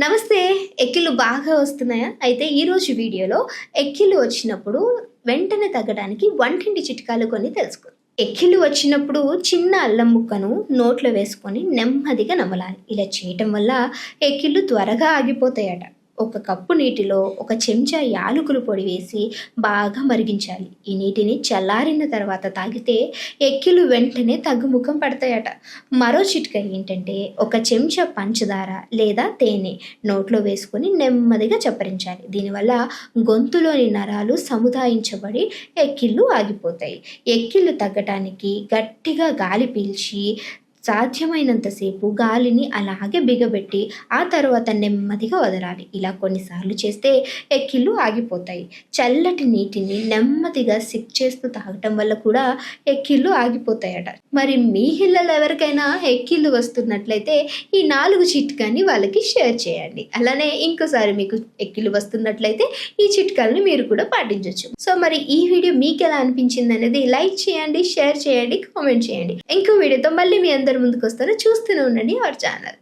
నమస్తే. ఎక్కిళ్ళు బాగా వస్తున్నాయా? అయితే ఈరోజు వీడియోలో ఎక్కిళ్ళు వచ్చినప్పుడు వెంటనే తగ్గడానికి వంటింటి చిట్కాలు కొన్ని తెలుసుకుందాం. ఎక్కిళ్ళు వచ్చినప్పుడు చిన్న అల్లం ముక్కను నోట్లో వేసుకొని నెమ్మదిగా నమలాలి. ఇలా చేయటం వల్ల ఎక్కిళ్ళు త్వరగా ఆగిపోతాయట. ఒక కప్పు నీటిలో ఒక చెంచా యాలకుల పొడి వేసి బాగా మరిగించాలి. ఈ నీటిని చల్లారిన తర్వాత తాగితే ఎక్కిళ్ళు వెంటనే తగ్గుముఖం పడతాయట. మరో చిట్కా ఏంటంటే ఒక చెంచా పంచదార లేదా తేనె నోట్లో వేసుకొని నెమ్మదిగా చప్పరించాలి. దీనివల్ల గొంతులోని నరాలు సముదాయించబడి ఎక్కిళ్ళు ఆగిపోతాయి. ఎక్కిళ్ళు తగ్గటానికి గట్టిగా గాలి పీల్చి సాధ్యమైనంతసేపు గాలిని అలాగే బిగబెట్టి ఆ తర్వాత నెమ్మదిగా వదలాలి. ఇలా కొన్నిసార్లు చేస్తే ఎక్కిళ్ళు ఆగిపోతాయి. చల్లటి నీటిని నెమ్మదిగా సిప్ చేస్తూ తాగటం వల్ల కూడా ఎక్కిళ్ళు ఆగిపోతాయట. మరి మీ ఇళ్ళలో ఎవరికైనా ఎక్కిళ్ళు వస్తున్నట్లయితే ఈ 4 చిట్కాని వాళ్ళకి షేర్ చేయండి. అలానే ఇంకోసారి మీకు ఎక్కిళ్ళు వస్తున్నట్లయితే ఈ చిట్కాలని మీరు కూడా పాటించవచ్చు. సో మరి ఈ వీడియో మీకు ఎలా అనిపించింది అనేది లైక్ చేయండి, షేర్ చేయండి, కామెంట్ చేయండి. ఇంకో వీడియోతో మళ్ళీ మీ అందరి ముందుకు వస్తాను. చూస్తూనే ఉండండి అవర్ ఛానల్.